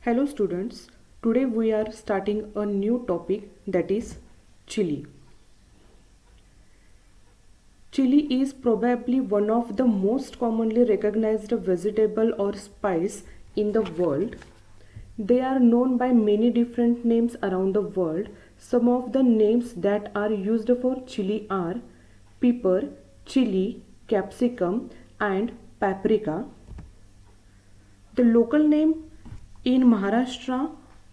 Hello students, today we are starting a new topic, that is chili. Chili is probably one of the most commonly recognized vegetable or spice in the world. They are known by many different names around the world. Some of the names that are used for chili are pepper, chili, capsicum and paprika. The local name in Maharashtra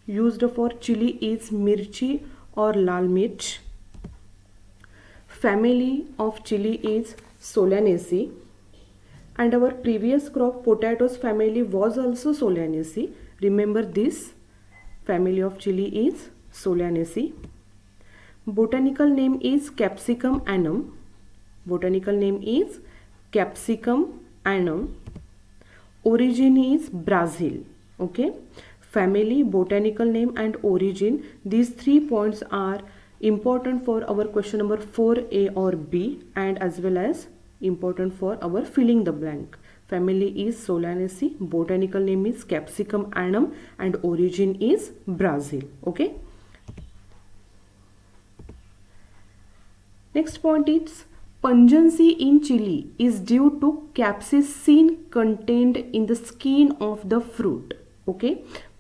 used for chili is mirchi or lal mirch. Family of chili is Solanaceae, and our previous crop potatoes family was also Solanaceae. Remember this family of chili is Solanaceae. Botanical name is Capsicum annum. Botanical name is Capsicum annum. Origin is Brazil. Okay, family, botanical name and origin, these 3 points are important for our question number 4A or B, and as well as important for our filling the blank. Family is Solanaceae, botanical name is Capsicum annum and origin is Brazil. Okay, next point is pungency in chili is due to capsaicin contained in the skin of the fruit. Okay,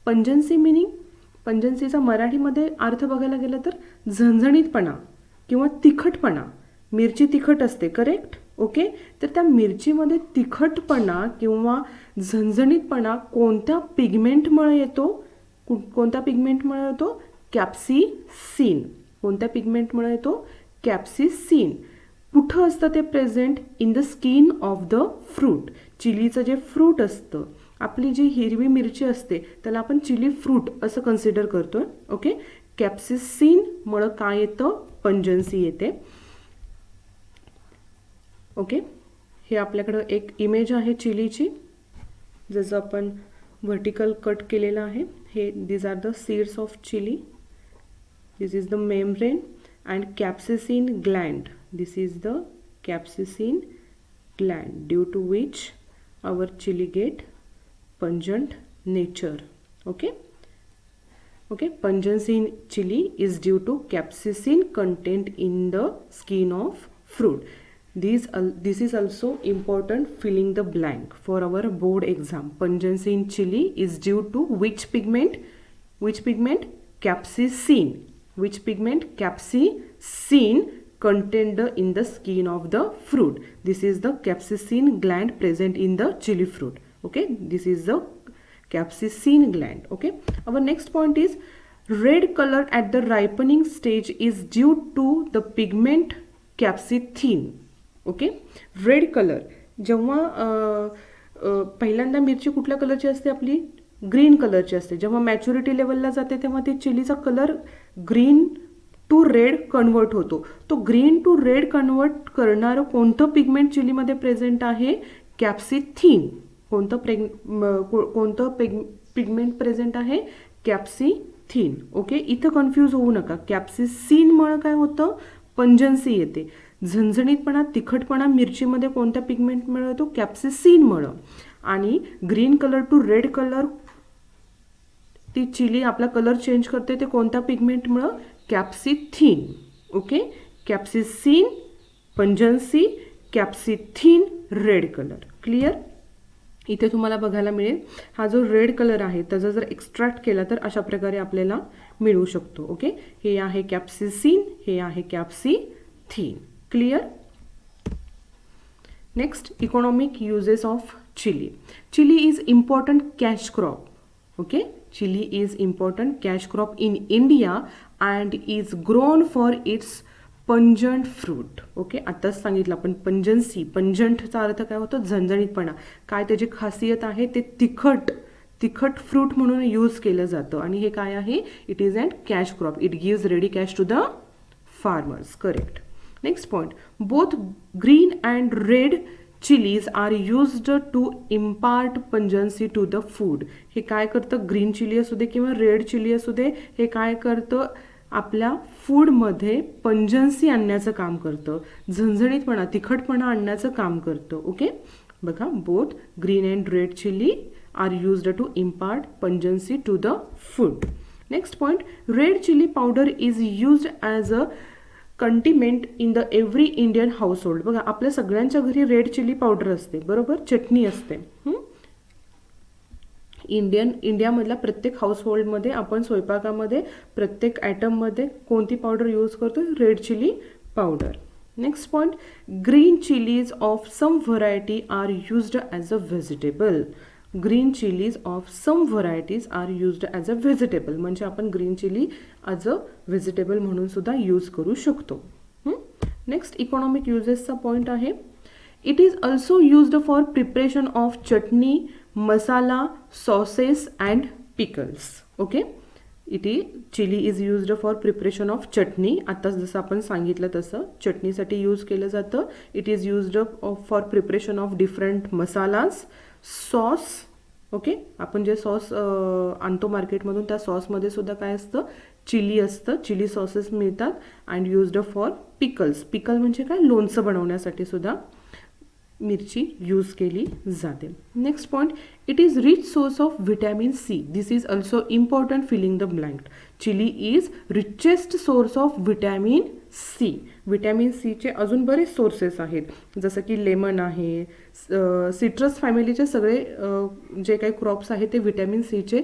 pungency meaning, पंजन्सीचा मराठीमध्ये अर्थ बघायला गेला तर झणझणीतपणा किंवा तिखटपणा. मिरची तिखट असते, करेक्ट. ओके, तर त्या मिरचीमध्ये तिखटपणा किंवा झणझणीतपणा कोणत्या पिगमेंटमुळे येतो? कोणत्या पिगमेंटमुळे येतो? कॅप्सिसिन. कोणत्या पिगमेंटमुळे येतो? कॅप्सिसिन. कुठं असतं ते present? In the skin of the fruit. चिलीचं जे फ्रूट असतं, आपली जी हिरवी मिरची असते त्याला आपण चिली फ्रूट असं कन्सिडर करतोय. ओके, कॅप्सिसिनमुळे काय येतं? पंजन्सी येते. ओके, हे आपल्याकडं एक इमेज आहे चिलीची, जसं आपण व्हर्टिकल कट केलेलं आहे. हे these are the seeds of chili. This is the membrane and capsaicin gland. This is the capsaicin gland due to which our chili get pungent nature. Okay, pungency in chili is due to capsaicin content in the skin of fruit. This is also important filling the blank for our board exam. Pungency in chili is due to which pigment? Which pigment? Capsaicin. Which pigment? Capsaicin contained in the skin of the fruit. This is the capsaicin gland present in the chili fruit. Okay, this is the capsaicin gland. Okay, our next point is red color at the ripening stage is due to the pigment capsaicin. Okay, red color जेव्हा पहिल्यांदा मिरची कुठल्या कलरची असते? आपली green कलरची असते. जेव्हा मॅच्युरिटी लेवलला जाते तेव्हा ते चिलीचा colour green to red convert होतो. तो ग्रीन टू रेड कन्वर्ट करणारं कोणतं पिगमेंट चिलीमध्ये प्रेझेंट आहे? कॅप्सिथिन. कोणतं पिगमेंट प्रेझेंट आहे? कॅप्सिथिन. ओके, इथं कन्फ्यूज होऊ नका. कॅप्सिसिनमुळे काय होतं? पंजन्सी येते. झणझणीतपणा, तिखटपणा मिरचीमध्ये कोणत्या पिगमेंटमुळे येतो? कॅप्सिसिनमुळे. आणि green colour to red colour, ती चिली आपला कलर चेंज करते ते कोणत्या पिगमेंटमुळे? Capsanthin. Okay, capsaicin, pungency, capsanthin, red colour. Clear? इथे तुम्हाला बघायला मिळेल हा जो रेड कलर आहे त्याचा जर एक्स्ट्रॅक्ट केला तर अशा प्रकारे आपल्याला मिळू शकतो. ओके, हे आहे कॅप्सिसिन, हे आहे capsanthin. Clear? Next, economic uses of chili. Chili is important cash crop. Okay, chili is important cash crop in India and is grown for its pungent fruit. Okay, आताच सांगितलं आपण पंजन्सी. पंजंटचा अर्थ काय होतो? झणझणीतपणा. काय त्याची खासियत आहे? ते तिखट फ्रूट म्हणून यूज केलं जातं. आणि हे काय आहे? It is and cash crop. It gives ready cash to the farmers. Correct. Next point, both green and red chilies are used to impart pungency to the food. हे काय करतं? ग्रीन चिली असू दे किंवा रेड चिली असू दे, हे काय करतं? आपल्या फूडमध्ये पंजन्सी आणण्याचं काम करतं. झणझणीतपणा, तिखटपणा आणण्याचं काम करतं. ओके, बघा, both green and red chili are used to impart pungency to the food. Next point, red chili powder is used as a condiment in the every Indian household. बघा आपल्या सगळ्यांच्या घरी रेड चिली पावडर असते बरोबर, चटणी असते. इंडियामधल्या प्रत्येक हाऊसहोल्डमध्ये आपण स्वयंपाकामध्ये प्रत्येक आयटममध्ये कोणती पावडर यूज करतो, red chili powder. Next point, green chilies of some variety are used as a vegetable. Green chilies of some varieties are used as a vegetable, म्हणजे आपण green chili as a vegetable म्हणून सुद्धा use करू शकतो. Next economic युजेसचा point आहे, it is also used for preparation of chutney, masala, sauces and pickles. Okay, chili is used for preparation of chutney. आत्ताच जसं आपण सांगितलं तसं चटणीसाठी यूज केलं जातं. It is used for preparation of different masalas, sauce. Okay, आपण जे सॉस आणतो मार्केटमधून त्या सॉसमध्ये सुद्धा काय असतं, चिली असतं, चिली सॉसेस मिळतात. And used for pickles. Pickle म्हणजे काय, लोणचं बनवण्यासाठी सुद्धा मिरची यूज केली जाते. Next point, it is rich source of vitamin C. This is also important filling the blank. Chili is richest source of vitamin C. Vitamin सीचे अजून बरेच सोर्सेस आहेत, जसं की लेमन आहे, सिट्रस फॅमिलीचे सगळे जे काही क्रॉप्स आहेत ते व्हिटॅमिन सीचे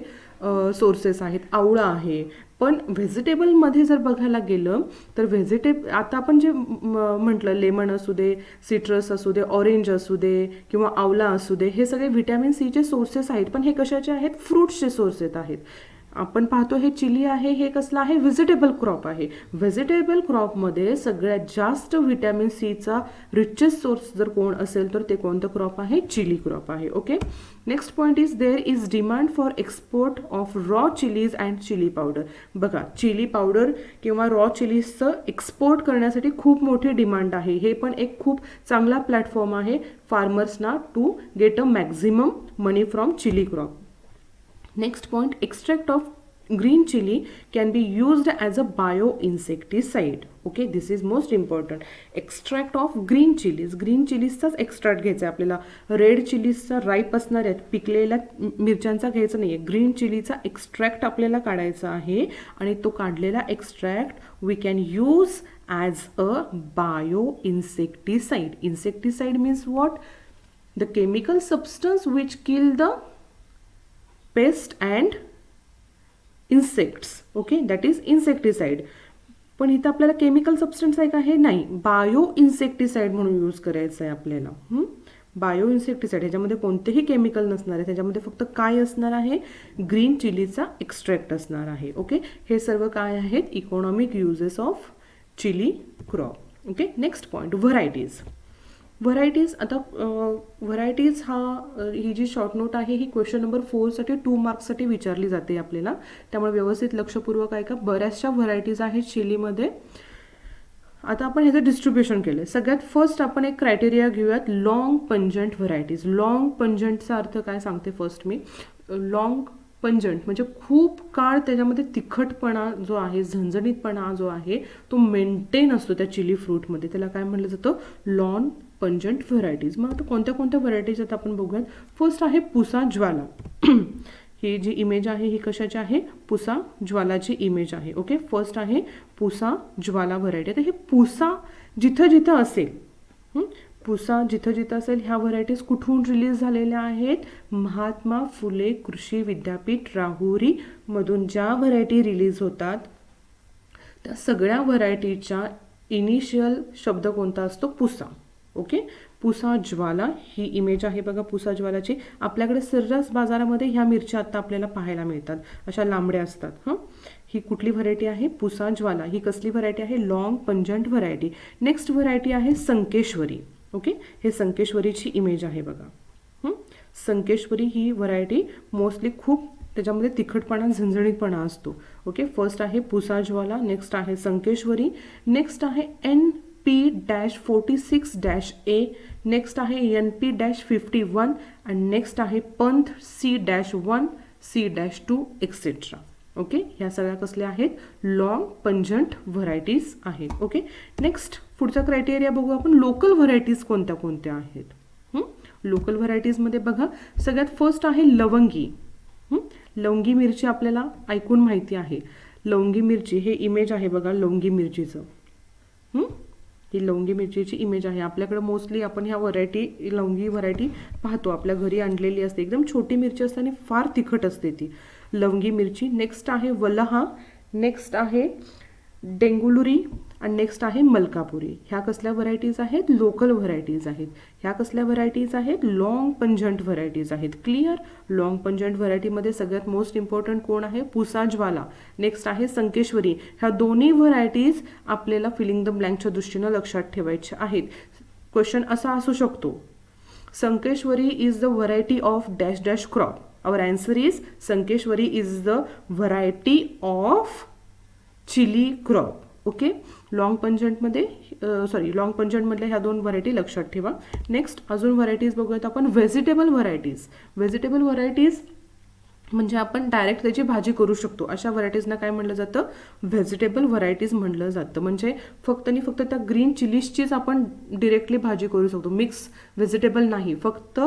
सोर्सेस आहेत. आवळा आहे. पण व्हेजिटेबलमध्ये जर बघायला गेलं तर आता आपण जे म्हटलं, लेमन असू दे, सिट्रस असू दे, ऑरेंज असू दे किंवा आवळा असू दे, हे सगळे व्हिटॅमिन सीचे सोर्सेस आहेत. पण हे कशाचे आहेत, फ्रूट्सचे सोर्सेस आहेत. आपण पाहतो हे चिली आहे, हे कसलं आहे, व्हेजिटेबल क्रॉप आहे. व्हेजिटेबल क्रॉपमध्ये सगळ्यात जास्त व्हिटॅमिन सीचा रिचेस्ट सोर्स जर कोण असेल तर ते कोणतं क्रॉप आहे, चिली क्रॉप आहे. Okay, next point is there is demand for export of raw chilies and chili powder. बघा, चिली पावडर किंवा रॉ चिलीजचं एक्सपोर्ट करण्यासाठी खूप मोठी डिमांड आहे. हे पण एक खूप चांगला प्लॅटफॉर्म आहे फार्मर्सना to get a maximum money from chili crop. Next point, extract of green chili can be used as a bioinsecticide. Okay, this is most important. Extract of green chilies. Green chiliesचाच extract घ्यायचा आहे आपल्याला. Red चिलीजचा ripe असणाऱ्या पिकलेल्या मिरच्यांचा घ्यायचा नाही आहे. Green चिलीचा extract आपल्याला काढायचा आहे आणि तो काढलेला extract we can use as a bioinsecticide. Insecticide means what, the chemical substance which kill the pest and insects. Okay, that is insecticide. पण इथं आपल्याला केमिकल सबस्टन्स आहे का, हे नाही, बायो इन्सेक्टिसाइड म्हणून यूज करायचं आहे आपल्याला. बायो इन्सेक्टिसाइड, ह्याच्यामध्ये कोणतेही केमिकल नसणार आहे, त्याच्यामध्ये फक्त काय असणार आहे, ग्रीन चिलीचा एक्स्ट्रॅक्ट असणार आहे. ओके, हे सर्व काय आहेत, economic uses of chili crop. Okay, next point, varieties. Varieties. आता व्हरायटीज ही जी शॉर्ट नोट आहे ही क्वेश्चन नंबर 4 साठी 2 मार्क्ससाठी विचारली जाते आपल्याला, त्यामुळे व्यवस्थित लक्षपूर्वक ऐका. बऱ्याचशा व्हरायटीज आहेत चिलीमध्ये. आता आपण ह्याचं डिस्ट्रीब्युशन केलं. सगळ्यात फर्स्ट आपण एक क्रायटेरिया घेऊयात, लॉंग पंजंट व्हरायटीज. लॉंग पंजंटचा अर्थ काय सांगते फर्स्ट मी. लॉंग पंजंट म्हणजे खूप काळ त्याच्यामध्ये तिखटपणा जो आहे, झणझणीतपणा जो आहे तो मेंटेन असतो त्या चिली फ्रूटमध्ये, त्याला काय म्हटलं जातं, लॉंग पंजंट व्हरायटीज. मग आता कोणत्या कोणत्या व्हरायटीज आहेत आपण बघूयात. फर्स्ट आहे पुसा ज्वाला. ही जी इमेज आहे ही कशाची आहे, पुसा ज्वालाची इमेज आहे. ओके, फर्स्ट आहे पुसा ज्वाला व्हरायटी. आता हे पुसा जिथं जिथं असेल, पुसा जिथं जिथं असेल, ह्या व्हरायटीज कुठून रिलीज झालेल्या आहेत, महात्मा फुले कृषी विद्यापीठ राहुरी मधून ज्या व्हरायटी रिलीज होतात त्या सगळ्या व्हरायटीच्या इनिशियल शब्द कोणता असतो, पुसा. ओके, पुसा ज्वाला ही इमेज आहे बघा पुसा ज्वालाची. आपल्याकडे सर्रास बाजारामध्ये ह्या मिरच्या आता आपल्याला पाहायला मिळतात, अशा लांबड्या असतात. ही कुठली व्हरायटी आहे, पुसा ज्वाला. ही कसली व्हरायटी आहे, long pungent variety. Next variety आहे संकेश्वरी. ओके, हे संकेश्वरीची इमेज आहे बघा. संकेश्वरी ही व्हरायटी मोस्टली खूप त्याच्यामध्ये तिखटपणा झणझणीतपणा असतो. ओके, फर्स्ट आहे पुसा ज्वाला, नेक्स्ट आहे संकेश्वरी, नेक्स्ट आहे NP-46-A, नेक्स्ट आहे NP-51 आणि नेक्स्ट आहे पंथ C-1, C-2 एक्सेट्रा. ओके, ह्या सगळ्या कसल्या आहेत, लॉंग पंजंट व्हरायटीज आहेत. ओके, नेक्स्ट पुढचा क्रायटेरिया बघू आपण, लोकल व्हरायटीज कोणत्या कोणत्या आहेत. लोकल व्हरायटीजमध्ये बघा, सगळ्यात फर्स्ट आहे लवंगी. लवंगी मिरची आपल्याला ऐकून माहिती आहे. लवंगी मिरची हे इमेज आहे बघा लवंगी मिरचीचं. ही लवंगी मिरचीची इमेज आहे. आपल्याकडे मोस्टली आपण ह्या व्हरायटी लवंगी व्हरायटी पाहतो, आपल्या घरी आणलेली असते. एकदम छोटी मिरची असते आणि फार तिखट असते ती लवंगी मिरची. नेक्स्ट आहे वलहा, नेक्स्ट आहे डेंगुलुरी आणि नेक्स्ट आहे मलकापुरी. ह्या कसल्या व्हरायटीज आहेत? लोकल व्हरायटीज आहेत. ह्या कसल्या व्हरायटीज आहेत? लॉंग पंजंट व्हरायटीज आहेत. क्लिअर? लॉंग पंजंट व्हरायटीमध्ये सगळ्यात मोस्ट इम्पॉर्टंट कोण आहे? पुसाजवाला. नेक्स्ट आहे संकेश्वरी. ह्या दोन्ही व्हरायटीज आपल्याला फिलिंग द ब्लँकच्या दृष्टीनं लक्षात ठेवायच्या आहेत. क्वेश्चन असा असू शकतो, Sankeshwari is the variety of dash dash crop. Our answer is Sankeshwari is the variety of chili crop. Okay, long पंजंटमध्ये लॉंग पंजंटमधल्या ह्या दोन व्हरायटी लक्षात ठेवा. नेक्स्ट अजून व्हरायटीज बघूयात आपण. Vegetable varieties. व्हेजिटेबल व्हरायटीज म्हणजे आपण डायरेक्ट त्याची भाजी करू शकतो, अशा व्हरायटीजना काय म्हणलं जातं? व्हेजिटेबल व्हरायटीज म्हणलं जातं. म्हणजे फक्त आणि फक्त त्या ग्रीन चिलीजचीच आपण डिरेक्टली भाजी करू शकतो, मिक्स व्हेजिटेबल नाही, फक्त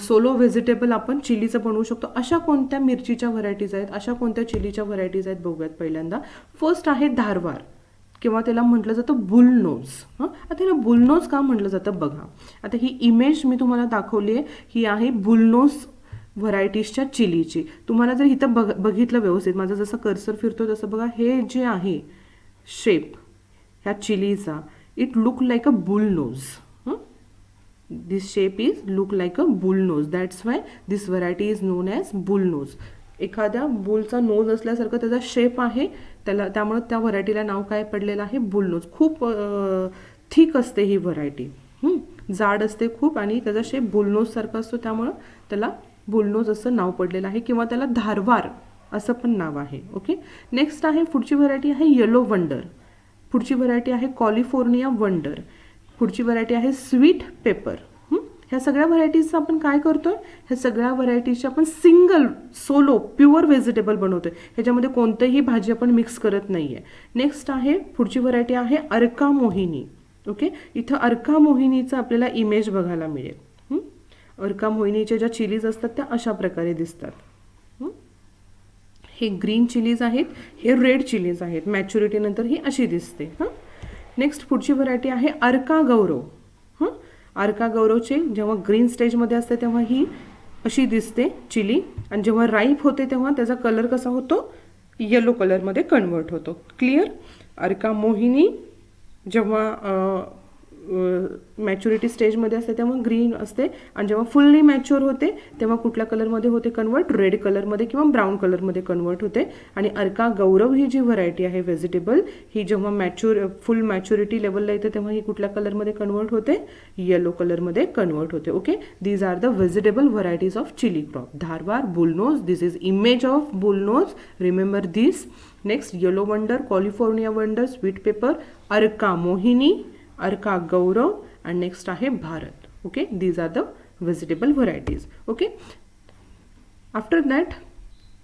सोलो व्हेजिटेबल आपण चिलीचं बनवू शकतो. अशा कोणत्या मिरचीच्या व्हरायटीज आहेत, अशा कोणत्या चिलीच्या व्हरायटीज आहेत बघूयात. पहिल्यांदा फर्स्ट आहे धारवार किंवा त्याला म्हटलं जातं बुलनोज. आता त्याला बुलनोज का म्हटलं जातं बघा. आता ही इमेज मी तुम्हाला दाखवली आहे, ही आहे बुलनोज व्हरायटीजच्या चिलीची. तुम्हाला जर इथं बघितलं व्यवस्थित, माझा जसं कर्सर फिरतो तसं बघा, हे जे आहे शेप ह्या चिलीचा, it look like a bullnose. This shape is look like a bull nose. That's why this variety is known as bull nose. एखाद्या बुलचा नोज असल्यासारखं त्याचा शेप आहे, त्याला त्यामुळे त्या व्हरायटीला नाव काय पडलेलं आहे? Boule knows. खूप थिक असते ही व्हरायटी, जाड असते खूप, आणि त्याचा शेप बुलनोज सारखा असतो, त्यामुळं त्याला बुलनोज असं नाव पडलेलं आहे, किंवा त्याला धारवार असं पण नाव आहे. ओके, नेक्स्ट आहे पुढची व्हरायटी आहे येलो वंडर. पुढची व्हरायटी आहे कॅलिफोर्निया वंडर. पुढची व्हरायटी आहे स्वीट पेपर. ह्या सगळ्या व्हरायटीजचं आपण काय करतोय? ह्या सगळ्या व्हरायटीजची आपण सिंगल सोलो प्युअर व्हेजिटेबल बनवतोय, ह्याच्यामध्ये कोणतीही भाजी आपण मिक्स करत नाहीये. नेक्स्ट आहे पुढची व्हरायटी आहे अर्का मोहिनी. ओके, इथं अर्का मोहिनीचा आपल्याला इमेज बघायला मिळेल. अर्का मोहिनीच्या ज्या चिलीज असतात त्या अशा प्रकारे दिसतात. हे ग्रीन चिलीज आहेत, हे रेड चिलीज आहेत. मॅच्युरिटी नंतर ही अशी दिसते. नेक्स्ट पुढची व्हरायटी आहे अर्का गौरव. अर्का गौरवचे जेव्हा ग्रीन स्टेजमध्ये असते तेव्हा ही अशी दिसते चिली, आणि जेव्हा राईप होते तेव्हा त्याचा कलर कसा होतो? येलो कलरमध्ये कन्वर्ट होतो. क्लिअर? अर्का मोहिनी जेव्हा मॅच्युरिटी स्टेजमध्ये असते तेव्हा ग्रीन असते, आणि जेव्हा फुल्ली मॅच्युअर होते तेव्हा कुठल्या कलरमध्ये होते कन्वर्ट? रेड कलरमध्ये किंवा ब्राऊन कलरमध्ये कन्वर्ट होते. आणि अर्का गौरव ही जी व्हरायटी आहे व्हेजिटेबल, ही जेव्हा फुल मॅच्युरिटी लेवलला येते तेव्हा ही कुठल्या कलरमध्ये कन्वर्ट होते? येलो कलरमध्ये कन्वर्ट होते. Okay, these are the vegetable varieties of chili crop. Dharwar, bullnose, this is image of bullnose, remember this. Next yellow wonder, California wonder, sweet pepper, Arka Mohini, Arka Gaurav, and next आहे Bharat. Okay, these are the vegetable varieties. Okay, after that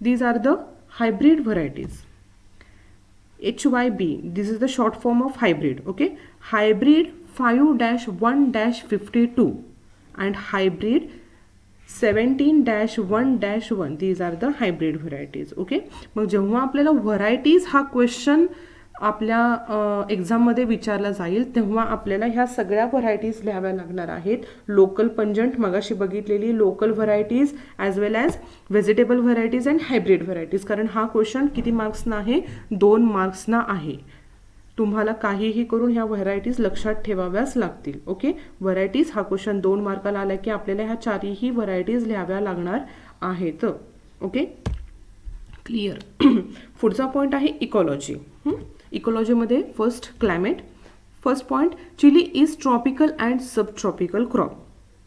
these are the hybrid varieties. HYB, this is the short form of hybrid. Okay, hybrid 5-1-52 and hybrid 17-1-1, these are the hybrid varieties. Okay, मग जेव्हा आपल्याला varieties हा question आपल्या एक्झाममध्ये विचारला जाईल तेव्हा आपल्याला ह्या सगळ्या व्हरायटीज लिहाव्या लागणार आहेत. लोकल पंजंट मगाशी बघितलेली local varieties as well as vegetable varieties and hybrid varieties. कारण हा क्वेश्चन किती मार्क्सना आहे? 2 मार्क्सना आहे. तुम्हाला काहीही करून ह्या व्हरायटीज लक्षात ठेवाव्याच लागतील. ओके, व्हरायटीज हा क्वेश्चन 2 मार्काला आला की आपल्याला ह्या चारही व्हरायटीज लिहाव्या लागणार आहेत. Okay, clear? पुढचा पॉईंट आहे इकॉलॉजी. इकॉलॉजीमध्ये first climate. First point, chili is tropical and subtropical crop.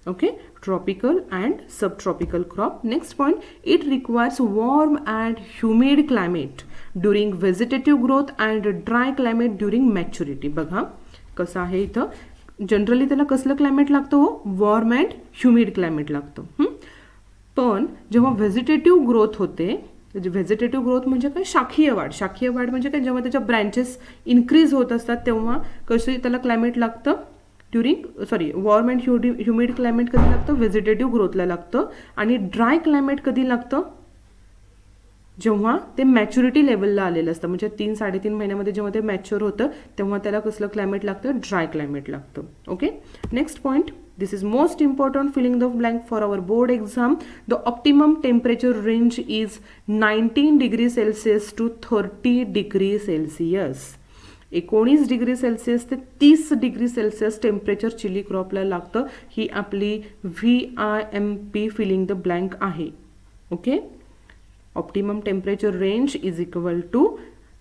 Okay, tropical and subtropical crop. Next point, it requires warm and humid climate during vegetative growth and dry climate during maturity. बघा कसं आहे इथं, generally त्याला कसलं climate लागतं? हो, warm and humid climate लागतं. पण जेव्हा व्हेजिटेटिव्ह ग्रोथ होते, व्हेजिटेटिव्ह ग्रोथ म्हणजे काय? शाखीय वाढ. शाखीय वाढ म्हणजे काय? जेव्हा त्याच्या ब्रँचेस इन्क्रीज होत असतात तेव्हा कशी त्याला क्लायमेट लागतं? वॉर्म अँड ह्युमिड क्लायमेट कधी लागतं, व्हेजिटेटिव्ह ग्रोथला लागतं. आणि ड्राय क्लायमेट कधी लागतं, जेव्हा ते मॅच्युरिटी लेवलला आलेलं असतं, म्हणजे 3-3.5 महिन्यामध्ये जेव्हा ते मॅच्युअर होतं तेव्हा त्याला कसलं क्लायमेट लागतं, ड्राय क्लायमेट लागतं. Okay, next point, this is most important filling the blank for our board exam. The optimum temperature range is 19 degree Celsius to 30 degree Celsius. 19 degree Celsius ते 30 डिग्री सेल्सिअस टेम्परेचर चिली क्रॉपला लागतं. ही आपली VIMP filling the blank आहे. Okay, optimum temperature range is equal to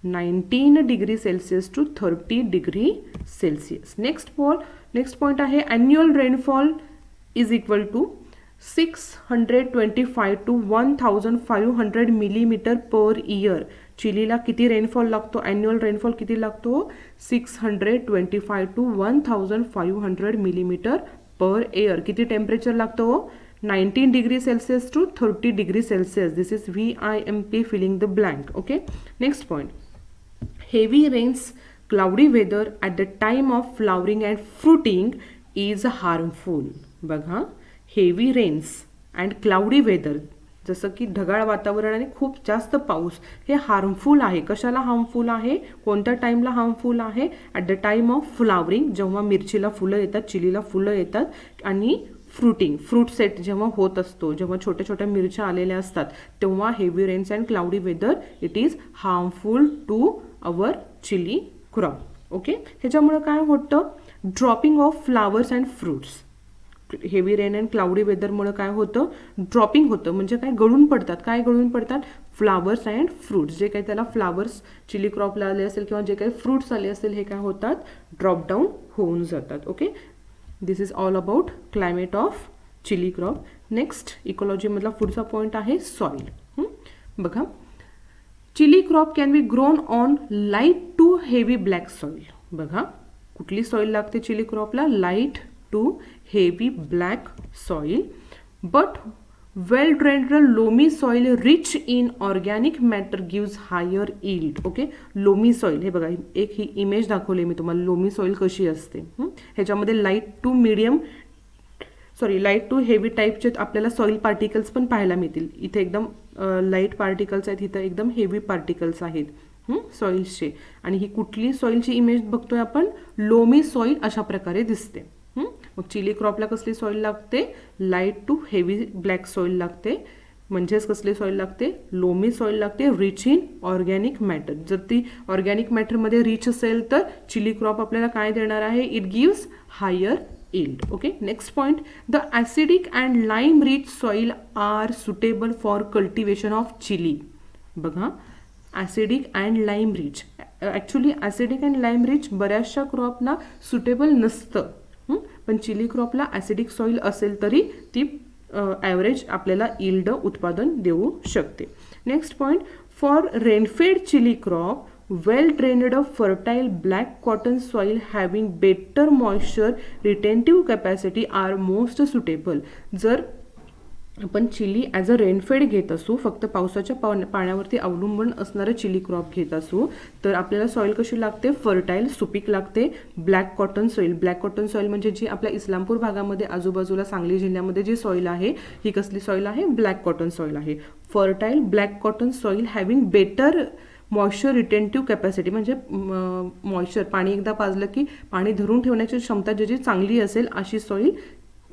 19 degree Celsius to 30 degree Celsius. Next point आहे annual rainfall is equal to 625 to 1500 millimetre per year. चिलीला किती rainfall लागतो, annual rainfall किती लागतो, 625 to 1500 मिलीमीटर पर इयर. किती temperature लागतो, 19 degree Celsius to 30 degree Celsius. This is VIMP filling the blank. Okay, next point, heavy rains, cloudy weather at the time of flowering and fruiting is harmful. बघा, heavy rains and cloudy weather, जसं की ढगाळ वातावरण आणि खूप जास्त पाऊस, हे हार्मफुल आहे. कशाला हार्मफुल आहे, कोणत्या टाईमला हार्मफुल आहे, at the time of flowering, जेव्हा मिरचीला फुलं येतात, चिलीला फुलं येतात, आणि फ्रूट सेट जेव्हा होत असतो, जेव्हा छोट्या छोट्या मिरच्या आलेल्या असतात, तेव्हा heavy rains and cloudy weather it is harmful to our chili crop. Okay, ह्याच्यामुळे काय होतं, dropping of flowers and fruits. Heavy rain and cloudy वेदरमुळे काय होतं, ड्रॉपिंग होतं, म्हणजे काय, गळून पडतात. काय गळून पडतात, फ्लावर्स अँड फ्रूट्स. जे काही त्याला फ्लावर्स चिली क्रॉपला आले असेल किंवा जे काही फ्रूट्स आले असेल, हे काय होतात, ड्रॉप डाऊन होऊन जातात. Okay, this is all about climate of chili crop. Next इकॉलॉजीमधला पुढचा पॉईंट आहे सॉईल. बघा, chili crop can be grown on light to heavy black soil. बघा, कुठली सॉईल लागते चिली क्रॉपला, light to heavy black soil, but well drained loamy soil rich in organic matter gives higher yield. Okay, loamy soil, हे बघा, एक ही image दाखवली मी तुम्हाला, loamy soil कशी असते. ह्याच्यामध्ये लाईट टू हेवी टाईपचे आपल्याला सॉईल पार्टिकल्स पण पाहायला मिळतील. इथे एकदम लाईट पार्टिकल्स आहेत, इथं एकदम हेवी पार्टिकल्स आहेत सॉईल्सचे. आणि ही कुठली सॉईलची इमेज बघतोय आपण, लोमी सॉईल अशा प्रकारे दिसते. मग चिली क्रॉपला कसली सॉईल लागते, light to heavy black soil लागते. म्हणजेच कसली सॉईल लागते, लोमी सॉईल लागते, रिच इन ऑर्गॅनिक मॅटर. जर ती ऑर्गॅनिक मॅटरमध्ये रिच असेल तर चिली क्रॉप आपल्याला काय देणार आहे, it gives higher yield. Okay, next point, the acidic and lime rich soil are suitable for cultivation of chili. बघा, acidic and lime rich, actually acidic and lime rich बऱ्याचशा क्रॉपला suitable नसतं, पण chilli क्रॉपला acidic soil असेल तरी ती average आपल्याला yield उत्पादन देऊ शकते. Next point, for rainfed chili crop well drained fertile black cotton soil having better moisture retentive capacity are most suitable. जर आपण चिली ॲज अ रेनफेड घेत असू, फक्त पावसाच्या पाण्यावरती अवलंबून असणारं चिली क्रॉप घेत असू, तर आपल्याला सॉईल कशी लागते, फर्टाईल, सुपीक लागते. ब्लॅक कॉटन सॉईल म्हणजे जी आपल्या इस्लामपूर भागामध्ये आजूबाजूला सांगली जिल्ह्यामध्ये जी सॉईल आहे, ही कसली सॉईल आहे, ब्लॅक कॉटन सॉईल आहे. Fertile black cotton soil having better moisture retentive capacity, म्हणजे मॉइश्चर, पाणी एकदा पाजलं की पाणी धरून ठेवण्याची क्षमता ज्याची चांगली असेल, अशी सॉईल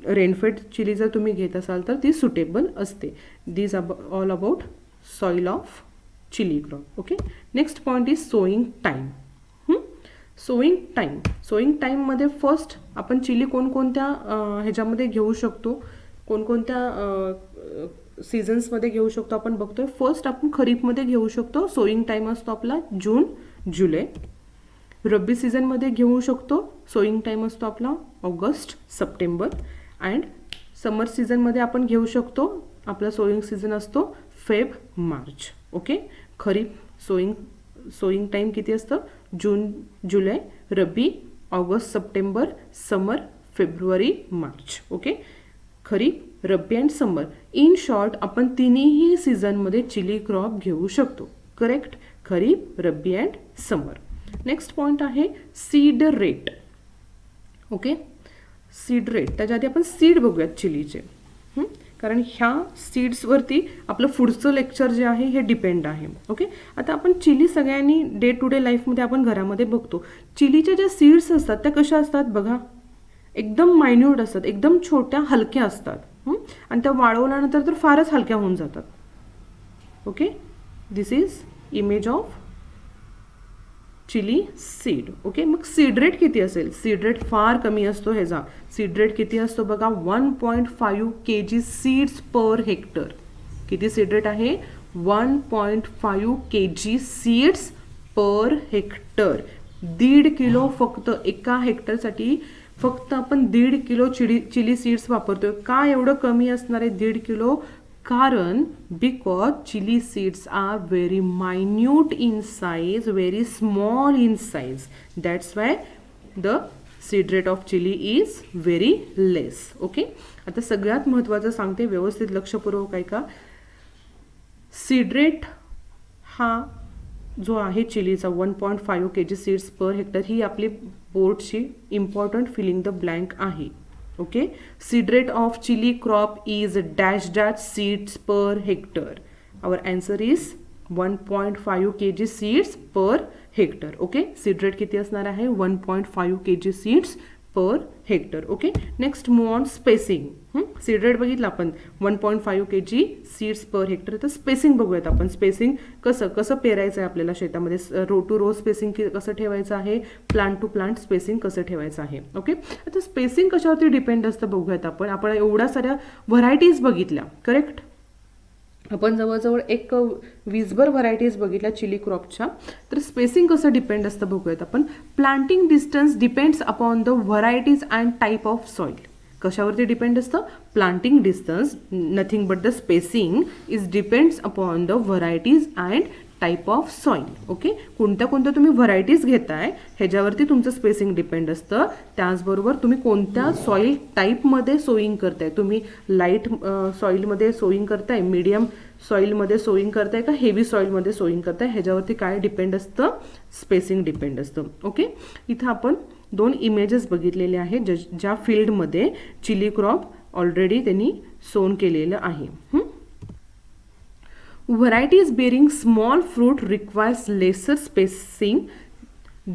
रेनफेड चिली जर तुम्ही घेत असाल तर ती सुटेबल असते. This all about soil of chili crop. Okay, next point is sowing time. Sowing टाईममध्ये फर्स्ट आपण चिली कोणकोणत्या ह्याच्यामध्ये घेऊ शकतो, कोणकोणत्या सीझन्समध्ये घेऊ शकतो आपण बघतोय. फर्स्ट आपण खरीपमध्ये घेऊ शकतो, सोईंग टाईम असतो आपला जून जुलै. रब्बी सीझनमध्ये घेऊ शकतो, सोईंग टाईम असतो आपला ऑगस्ट सप्टेंबर. अँड समर सीझनमध्ये आपण घेऊ शकतो, आपला सोईंग सीझन असतो Feb March. Okay, kharif sowing time किती असतं, June July, rabi August September, summer February March. Okay, kharif, rabi and summer. In short आपण तिन्ही सीझनमध्ये चिली क्रॉप घेऊ शकतो. Correct, kharif, rabi and summer. Next point आहे seed rate. Okay, seed rate, त्याच्या आधी आपण सीड बघूयात चिलीचे, कारण ह्या सीड्सवरती आपलं पुढचं लेक्चर जे आहे हे डिपेंड आहे. ओके, आता आपण चिली सगळ्यांनी डे टू डे लाईफमध्ये आपण घरामध्ये बघतो. चिलीच्या ज्या सीड्स असतात त्या कशा असतात बघा, एकदम मायन्यूट असतात, एकदम छोट्या हलक्या असतात, आणि त्या वाळवल्यानंतर तर फारच हलक्या होऊन जातात. Okay, this is image of chili seed. Okay, मग सीड रेट किती असेल? सीड रेट फार कमी असतो ह्याचा. सीड रेट किती असतो बघा, 1.5 kg सीड्स पर हेक्टर. किती सीड रेट आहे? 1.5 kg seeds per hectare. 1.5 kilo फक्त एका हेक्टरसाठी फक्त आपण 1.5 किलो चिली सीड्स वापरतोय. का एवढं कमी असणार आहे 1.5 किलो? कारण because chili seeds are very minute in size, very small in size. That's why the seed rate of chili is very less. Okay, आता सगळ्यात महत्त्वाचं सांगते, व्यवस्थित लक्षपूर्वक ऐका. सीड रेट हा जो आहे चिलीचा 1.5 kg सीड्स पर हेक्टर, ही आपली बोर्डची इम्पॉर्टंट फिलिंग द ब्लँक आहे. Okay, seed rate of chili crop is dash seeds per hectare. Our answer is 1.5 kg seeds per hectare. Okay, seed rate किती असणार आहे? 1.5 kg seeds per hectare. Okay, next move on spacing. Seed rate बघितलं आपण 1.5 kg seeds per hectare. तर spacing बघूयात आपण. Spacing कसं पेरायचं आहे आपल्याला शेतामध्ये, रो टू रो स्पेसिंग कसं ठेवायचं आहे, प्लांट टू प्लांट स्पेसिंग कसं ठेवायचं आहे. ओके, आता स्पेसिंग कशावरती डिपेंड असतं बघूयात आपण. आपण एवढ्या साऱ्या व्हरायटीज बघितल्या, करेक्ट. आपण जवळजवळ 20भर व्हरायटीज बघितल्या चिली क्रॉपच्या. तर स्पेसिंग कसं डिपेंड असतं बघूयात आपण. Planting distance depends upon the varieties and type of soil. कशावरती डिपेंड असतं? Planting distance, nothing but the spacing is depends upon the varieties and type of soil. Okay, कोणत्या तुम्ही व्हरायटीज घेताय ह्याच्यावरती तुमचं स्पेसिंग डिपेंड असतं. त्याचबरोबर तुम्ही कोणत्या सॉइल टाईपमध्ये सोईंग करताय, तुम्ही लाईट सॉइलमध्ये सोईंग करताय, मीडियम सॉइलमध्ये सोईंग करताय का हेवी सॉइलमध्ये सोईंग करताय, ह्याच्यावरती काय डिपेंड असतं? स्पेसिंग डिपेंड असतं. ओके, इथं आपण 2 इमेजेस बघितलेले आहेत ज्या फील्डमध्ये चिली क्रॉप ऑलरेडी त्यांनी सोन केलेलं आहे. Varieties bearing small fruit requires lesser spacing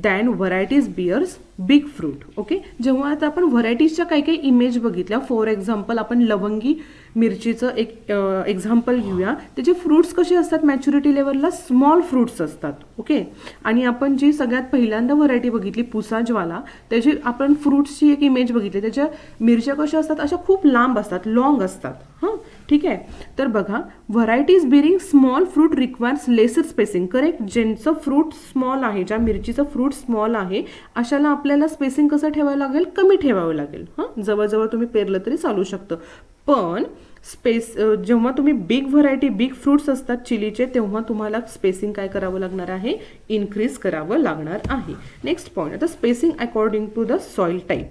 than varieties bears big fruit. Okay, जेव्हा आता आपण व्हरायटीजच्या काही इमेज बघितल्या, फॉर एक्झाम्पल आपण लवंगी मिरचीचं एक एक्झाम्पल घेऊया. त्याचे फ्रूट्स कसे असतात? मॅच्युरिटी लेवलला स्मॉल फ्रूट्स असतात. ओके, आणि आपण जी सगळ्यात पहिल्यांदा व्हरायटी बघितली पुसाजवाला, त्याची आपण फ्रूट्सची एक इमेज बघितली, त्याच्या मिरच्या कशा असतात? अशा खूप लांब असतात, लॉंग असतात. हां, ठीक आहे. तर बघा, varieties bearing small fruit requires lesser spacing. Correct, ज्यांचं फ्रूट स्मॉल आहे, ज्या मिरचीचं फ्रूट स्मॉल आहे, अशाला आपल्याला स्पेसिंग कसं ठेवावं लागेल? कमी ठेवावं लागेल. हां, जवळजवळ तुम्ही पेरलं तरी चालू शकतं. पण जेव्हा तुम्ही बिग व्हरायटी, बिग फ्रूट्स असतात चिलीचे, तेव्हा तुम्हाला स्पेसिंग काय करावं लागणार आहे? इन्क्रीज करावं लागणार आहे. नेक्स्ट पॉईंट, आता spacing according to the soil type.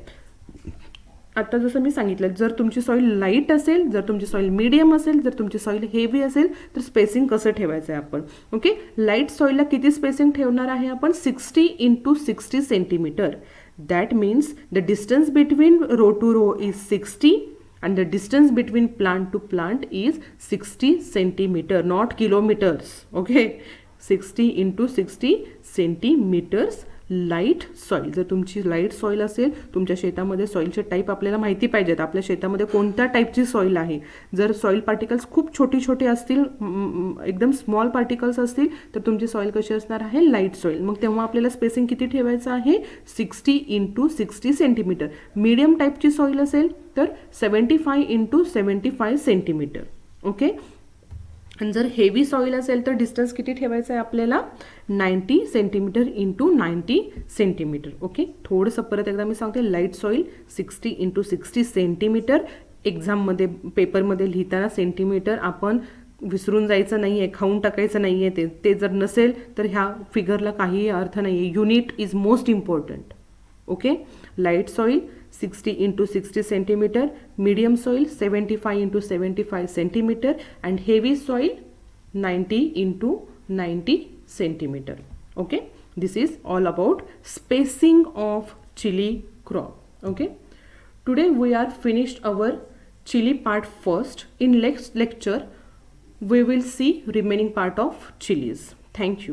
आता जसं मी सांगितलं, जर तुमची सॉइल लाईट असेल, जर तुमची सॉइल मीडियम असेल, जर तुमची सॉइल हेवी असेल, तर स्पेसिंग कसं ठेवायचं आहे आपण. ओके, लाईट सॉइलला किती स्पेसिंग ठेवणार आहे आपण? 60 × 60 centimetre. That means the distance between row to row is 60 and the distance between plant to plant is 60 centimeter, not kilometers. Okay, 60 × 60 centimeters. Light soil, जर तुमची लाईट सॉइल असेल, तुमच्या शेतामध्ये सॉइलचे टाईप आपल्याला माहिती पाहिजेत. आपल्या शेतामध्ये कोणत्या टाईपची सॉइल आहे. जर सॉइल पार्टिकल्स खूप छोटे असतील, एकदम स्मॉल पार्टिकल्स असतील, तर तुमची सॉइल कशी असणार आहे? Light soil. मग तेव्हा आपल्याला स्पेसिंग किती ठेवायचं आहे? 60 × 60 सेंटीमीटर. मीडियम टाईपची सॉइल असेल तर 75 × 75 सेंटीमीटर. ओके, आणि जर हेवी सॉइल असेल तर डिस्टन्स किती ठेवायचं आहे आपल्याला? 90 सेंटीमीटर × 90 सेंटीमीटर. ओके, थोडंसं परत एकदा मी सांगते. Light soil 60 × 60 centimetre. एक्झाममध्ये पेपरमध्ये लिहिताना सेंटीमीटर आपण विसरून जायचं नाही आहे, खाऊन टाकायचं नाही आहे. ते जर नसेल तर ह्या फिगरला काहीही अर्थ नाही आहे. Unit is most important. Okay, light soil 60 × 60 centimeter, medium soil 75 × 75 centimeter, and heavy soil 90 × 90 centimeter. Okay, this is all about spacing of chili crop. Okay, Today we are finished our chili part first. In next lecture we will see remaining part of chilies. Thank you.